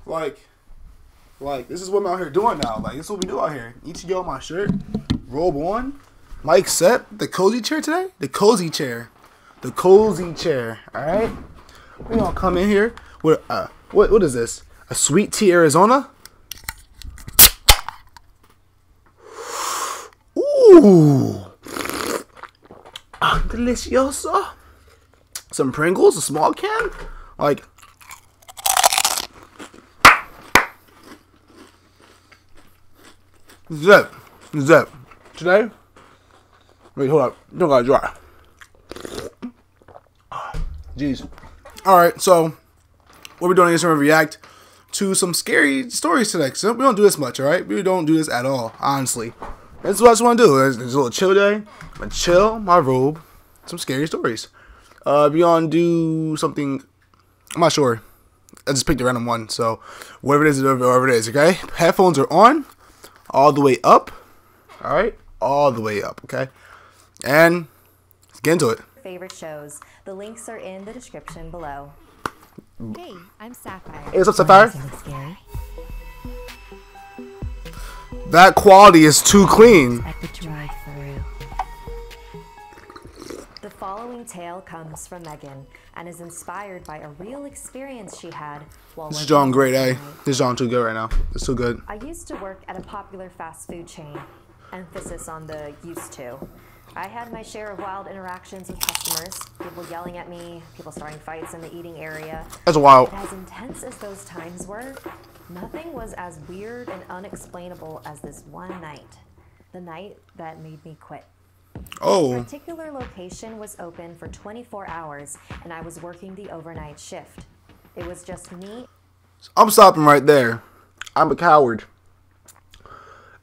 Like, this is what I'm out here doing now. Like, this is what we do out here. ETO on my shirt, robe on, mic set, the cozy chair today. The cozy chair. The cozy chair. All right. We gonna come in here with what is this? A sweet tea Arizona. Ooh, delicioso. Some Pringles, a small can. Like, zip. Today. Wait, hold up. Don't got dry. Jeez. Alright, so what we're doing is we're gonna react to some scary stories today. So we don't do this much, alright? We don't do this at all, honestly. That's what I just want to do. It's a little chill day. I'm gonna chill, my robe, some scary stories. We gonna do something. I'm not sure. I just picked a random one, so whatever it is, okay? Headphones are on, all the way up. Alright? All the way up, okay? And let's get into it. Favorite shows. The links are in the description below. Hey, I'm Sapphire. Hey, what's up, Sapphire? Scary. That quality is too clean. At the drive-thru. The following tale comes from Megan and is inspired by a real experience she had while This is John great, eh? This is John too good right now. It's too good. I used to work at a popular fast food chain. Emphasis on the used to. I had my share of wild interactions with customers, people yelling at me, people starting fights in the eating area. That's wild. As intense as those times were, nothing was as weird and unexplainable as this one night. The night that made me quit. Oh. This particular location was open for 24 hours, and I was working the overnight shift. It was just me. I'm stopping right there. I'm a coward.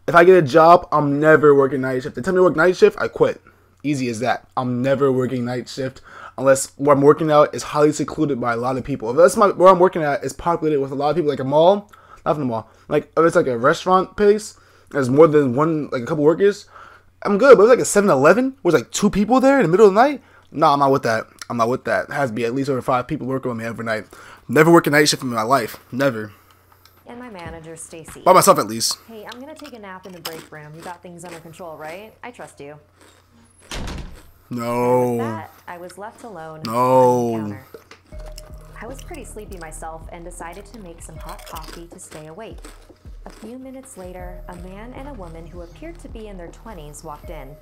If I get a job, I'm never working night shift. They tell me to work night shift, I quit. Easy as that. I'm never working night shift unless where I'm working at is highly secluded by a lot of people. If that's where I'm working at is populated with a lot of people, like a mall, not from a mall. Like if it's like a restaurant place, there's more than one, like a couple workers, I'm good. But if it's like a 7-Eleven, where there's like 2 people there in the middle of the night, nah, I'm not with that. I'm not with that. It has to be at least over 5 people working with me every night. Never working night shift in my life. Never. And my manager, Stacy. By myself, at least. Hey, I'm gonna take a nap in the break room. You got things under control, right? I trust you. No. With that, I was left alone No. on the counter. I was pretty sleepy myself and decided to make some hot coffee to stay awake. A few minutes later, a man and a woman who appeared to be in their 20s walked in.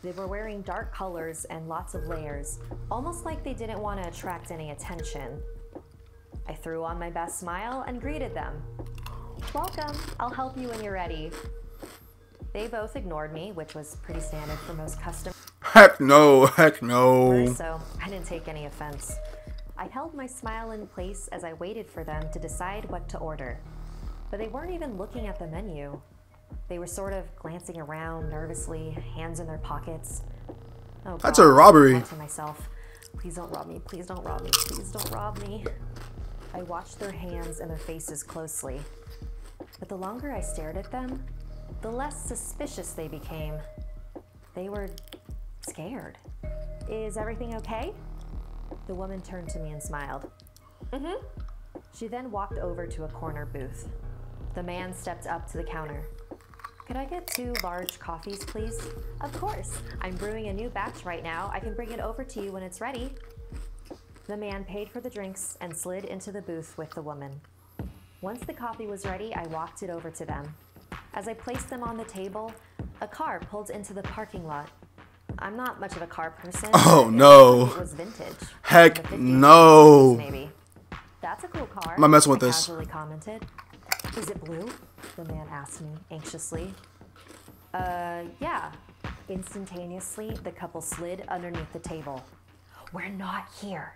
They were wearing dark colors and lots of layers, almost like they didn't want to attract any attention. I threw on my best smile and greeted them. Welcome, I'll help you when you're ready. They both ignored me, which was pretty standard for most customers. Heck no, heck no. So I didn't take any offense. I held my smile in place as I waited for them to decide what to order. But they weren't even looking at the menu. They were sort of glancing around nervously, hands in their pockets. Oh, that's a robbery. I thought to myself, please don't rob me, please don't rob me, please don't rob me. I watched their hands and their faces closely. But the longer I stared at them, the less suspicious they became. They were scared. Is everything okay? The woman turned to me and smiled. Mm-hmm. She then walked over to a corner booth. The man stepped up to the counter. Could I get 2 large coffees, please? Of course. I'm brewing a new batch right now. I can bring it over to you when it's ready. The man paid for the drinks and slid into the booth with the woman. Once the coffee was ready, I walked it over to them. As I placed them on the table, a car pulled into the parking lot. I'm not much of a car person. Oh no. It was vintage. Heck no. Maybe. That's a cool car. I'm not messing with I this. casually commented. Is it blue? The man asked me anxiously. Yeah. Instantaneously, the couple slid underneath the table. We're not here.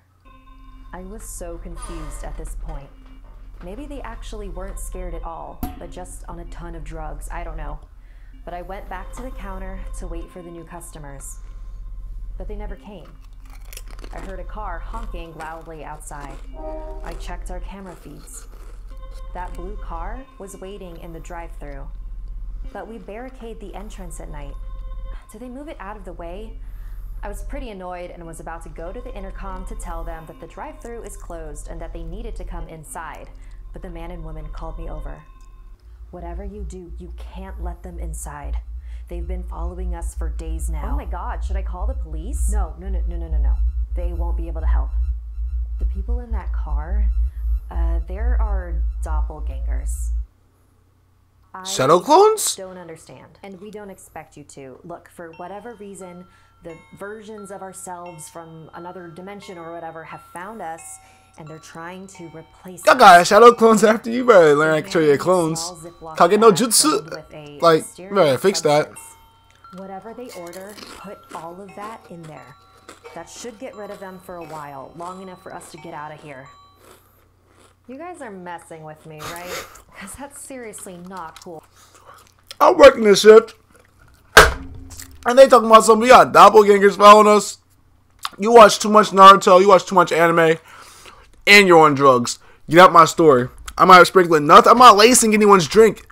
I was so confused at this point. Maybe they actually weren't scared at all, but just on a ton of drugs, I don't know. But I went back to the counter to wait for the new customers. But they never came. I heard a car honking loudly outside. I checked our camera feeds. That blue car was waiting in the drive-thru. But we barricade the entrance at night. Did they move it out of the way? I was pretty annoyed and was about to go to the intercom to tell them that the drive-thru is closed and that they needed to come inside. but the man and woman called me over. Whatever you do, you can't let them inside. They've been following us for days now. Oh my God, should I call the police? No. They won't be able to help. The people in that car, there are doppelgangers. Shadow clones? Don't understand, and we don't expect you to. Look, for whatever reason, the versions of ourselves from another dimension or whatever have found us, and they're trying to replace Y'all got shadow clones after you better learn how to control your clones. Kage no jutsu. Like, you better fix that. Whatever they order, put all of that in there. That should get rid of them for a while, long enough for us to get out of here. You guys are messing with me, right? Because that's seriously not cool. I'm working this shift. And they talking about something. We got doppelgangers following us. You watch too much Naruto. You watch too much anime. And you're on drugs. Get out my story. I'm not sprinkling nothing. I'm not lacing anyone's drink.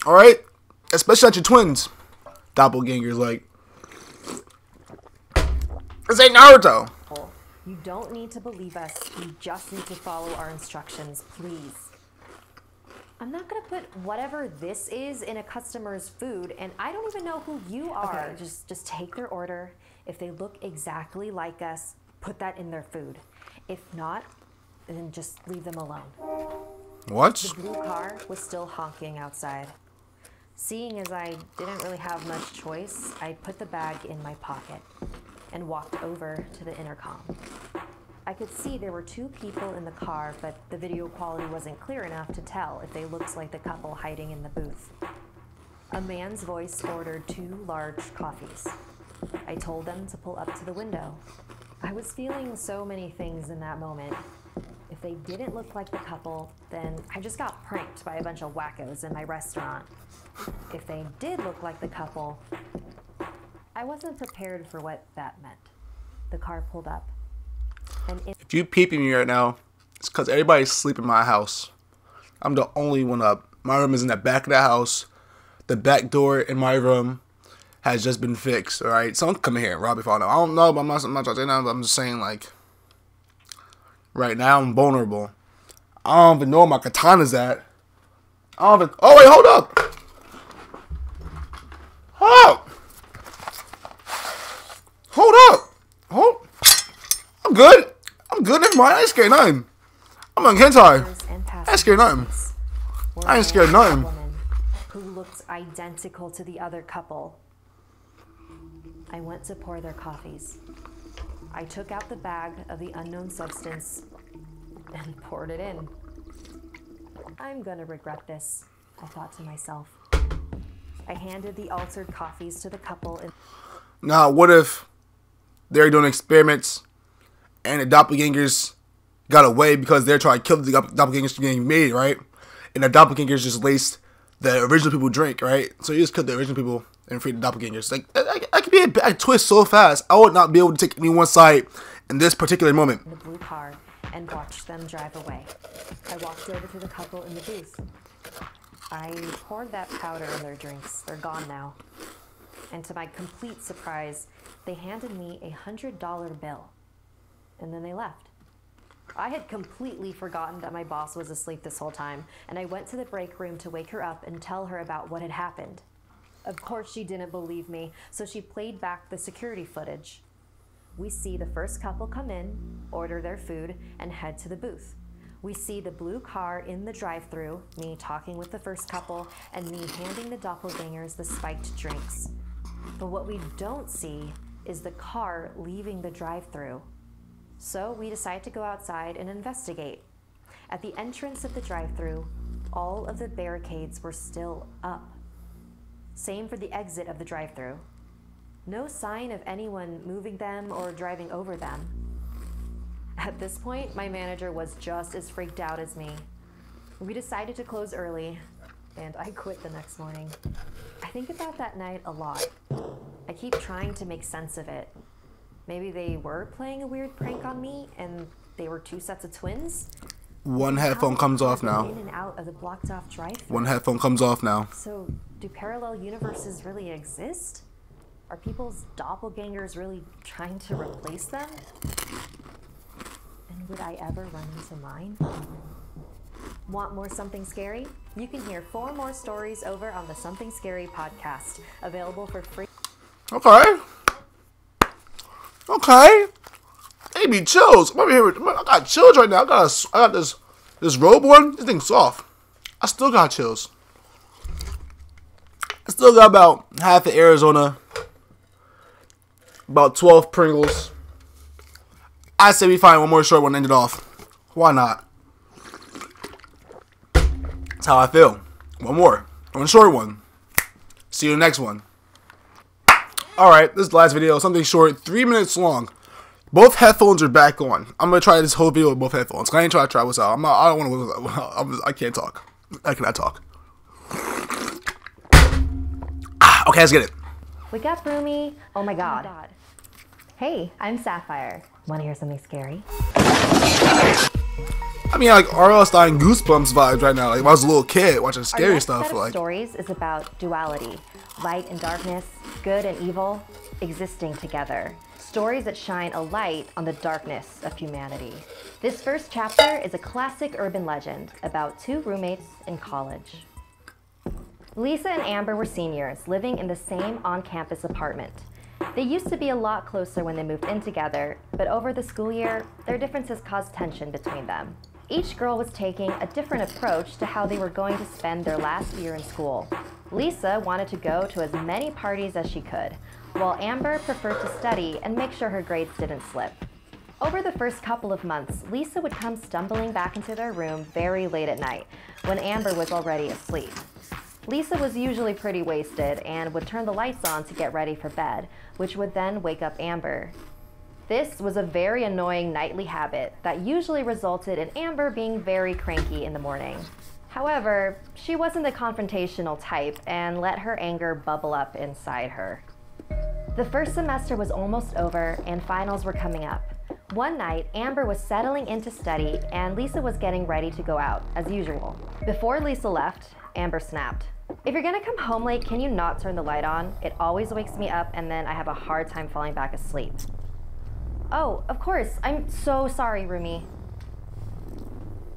Alright? Especially not your twins. Doppelgangers, like. This ain't Naruto. You don't need to believe us. You just need to follow our instructions, please. I'm not gonna put whatever this is in a customer's food, and I don't even know who you are. Okay, just take their order. If they look exactly like us, put that in their food. If not, then just leave them alone. What? The blue car was still honking outside. Seeing as I didn't really have much choice, I put the bag in my pocket and walked over to the intercom. I could see there were two people in the car, but the video quality wasn't clear enough to tell if they looked like the couple hiding in the booth. A man's voice ordered 2 large coffees. I told them to pull up to the window. I was feeling so many things in that moment. If they didn't look like the couple, then I just got pranked by a bunch of wackos in my restaurant. If they did look like the couple, I wasn't prepared for what that meant. The car pulled up. And if you peeping me right now, it's because everybody's asleep in my house. I'm the only one up. My room is in the back of the house. The back door in my room has just been fixed, alright? Someone come in here and rob me if I know. I don't know, but I'm not trying to say that, but I'm just saying, like, right now I'm vulnerable. I don't even know where my katana's at. I don't even... Oh, wait, hold up! Hold up! I'm good. Never mind. I ain't scared of nothing. I'm on hentai. I ain't scared of nothing. I ain't scared of nothing. Who looked identical to the other couple. I went to pour their coffees. I took out the bag of the unknown substance and poured it in. I'm gonna regret this, I thought to myself. I handed the altered coffees to the couple. Now, what if they're doing experiments and the doppelgangers got away because they're trying to kill the doppelgangers from getting made, right? And the doppelgangers just laced the original people drink, right? So you just killed the original people and freed the doppelgangers. Like, that could be a bad twist so fast. I would not be able to take any one side in this particular moment. The blue car and watched them drive away. I walked over to the couple in the booth. I poured that powder in their drinks. They're gone now. And to my complete surprise, they handed me a $100 bill. And then they left. I had completely forgotten that my boss was asleep this whole time, and I went to the break room to wake her up and tell her about what had happened. Of course she didn't believe me, so she played back the security footage. We see the first couple come in, order their food, and head to the booth. We see the blue car in the drive-thru, me talking with the first couple, and me handing the doppelgangers the spiked drinks. But what we don't see is the car leaving the drive-thru. So we decide to go outside and investigate. At the entrance of the drive-thru, all of the barricades were still up. Same for the exit of the drive-thru. No sign of anyone moving them or driving over them. At this point, my manager was just as freaked out as me. We decided to close early, and I quit the next morning. I think about that night a lot. I keep trying to make sense of it. Maybe they were playing a weird prank on me, and they were 2 sets of twins? One headphone comes off now. In and out of the blocked off drive-thru. One headphone comes off now. So, do parallel universes really exist? Are people's doppelgangers really trying to replace them? And would I ever run into mine? Want more Something Scary? You can hear 4 more stories over on the Something Scary podcast, available for free. Okay. Okay. They be chills. I'm over here. I got chills right now. I got this robe on. This thing's soft. I still got chills. I still got about half of Arizona. About 12 Pringles. I say we find one more short one and end it off. Why not? That's how I feel. One more. One short one. See you in the next one. Alright, this is the last video. Something short. 3 minutes long. Both headphones are back on. I'm going to try this whole video with both headphones. I ain't trying to try what's out. I don't want to. I can't talk. I cannot talk. Okay, let's get it. Wake up, Rumi. Oh my god. Hey, I'm Sapphire. Want to hear something scary? I mean, like R.L. Stein Goosebumps vibes right now. Like, when I was a little kid watching scary Our stuff. Set of Like, stories is about duality, light and darkness, good and evil, existing together. Stories that shine a light on the darkness of humanity. This first chapter is a classic urban legend about 2 roommates in college. Lisa and Amber were seniors, living in the same on-campus apartment. They used to be a lot closer when they moved in together, but over the school year, their differences caused tension between them. Each girl was taking a different approach to how they were going to spend their last year in school. Lisa wanted to go to as many parties as she could, while Amber preferred to study and make sure her grades didn't slip. Over the first couple of months, Lisa would come stumbling back into their room very late at night, when Amber was already asleep. Lisa was usually pretty wasted and would turn the lights on to get ready for bed, which would then wake up Amber. This was a very annoying nightly habit that usually resulted in Amber being very cranky in the morning. However, she wasn't the confrontational type and let her anger bubble up inside her. The first semester was almost over and finals were coming up. One night, Amber was settling in to study and Lisa was getting ready to go out, as usual. Before Lisa left, Amber snapped. "If you're gonna come home late, can you not turn the light on? It always wakes me up and then I have a hard time falling back asleep." "Oh, of course. I'm so sorry, Rumi."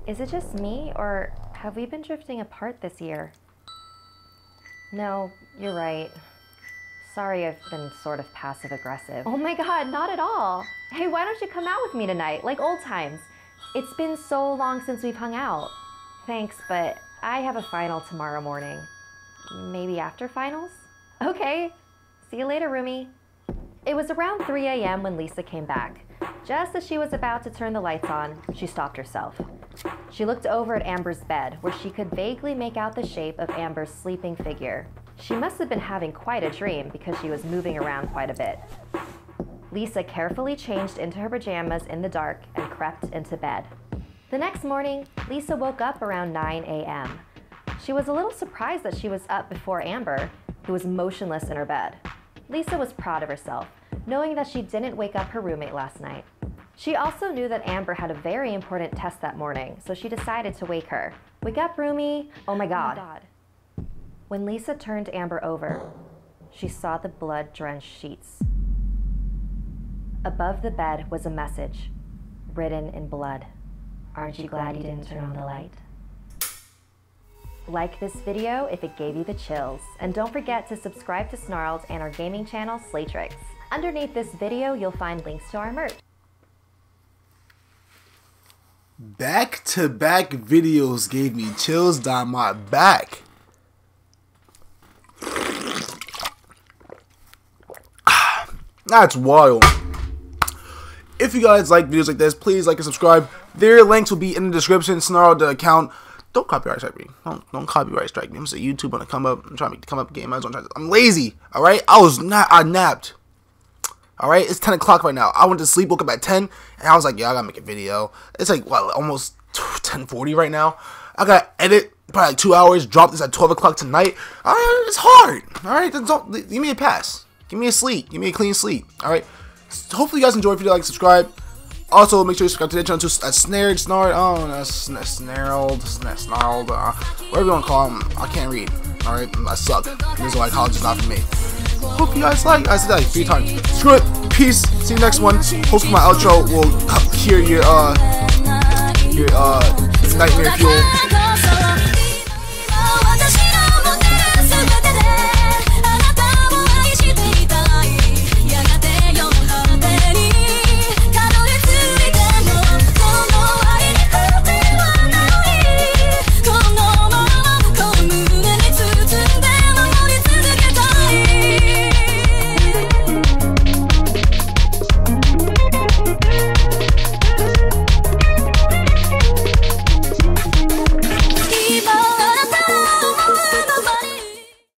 Is it just me, or have we been drifting apart this year? No, you're right. Sorry, I've been sort of passive-aggressive. Oh my god, not at all. Hey, why don't you come out with me tonight, like old times? It's been so long since we've hung out. Thanks, but I have a final tomorrow morning. Maybe after finals? Okay. See you later, Rumi. It was around 3 a.m. when Lisa came back. Just as she was about to turn the lights on, she stopped herself. She looked over at Amber's bed, where she could vaguely make out the shape of Amber's sleeping figure. She must have been having quite a dream because she was moving around quite a bit. Lisa carefully changed into her pajamas in the dark and crept into bed. The next morning, Lisa woke up around 9 a.m. She was a little surprised that she was up before Amber, who was motionless in her bed. Lisa was proud of herself, knowing that she didn't wake up her roommate last night. She also knew that Amber had a very important test that morning, so she decided to wake her. "Wake up, Rumi." Oh my god. When Lisa turned Amber over, she saw the blood-drenched sheets. Above the bed was a message, written in blood. "Aren't you glad you didn't turn on the light?" Like this video if it gave you the chills, and don't forget to subscribe to Snarled and our gaming channel, Slaytrix. Underneath this video, you'll find links to our merch. Back-to-back videos gave me chills down my back. That's wild. If you guys like videos like this, please like and subscribe. Their links will be in the description. Snarl the account. Don't copyright strike me. Don't copyright strike me. I'm just a YouTube gonna come up. I'm trying to make the come up game. I'm lazy. All right. I napped. All right. It's 10 o'clock right now. I went to sleep. Woke up at 10, and I was like, yeah, I gotta make a video. It's like what, almost 10:40 right now. I gotta edit probably like 2 hours. Drop this at 12 o'clock tonight. All right. It's hard. All right. Don't give me a pass. Give me a sleep. Give me a clean sleep. All right. Hopefully you guys enjoyed. If you like, subscribe. Also, make sure you subscribe to the channel to Snarled, whatever you want to call them. I can't read. All right, I suck. This is why college is not for me. Hope you guys like. I said that like 3 times. Screw it. Peace. See you next one. Hopefully my outro will hear your nightmare fuel.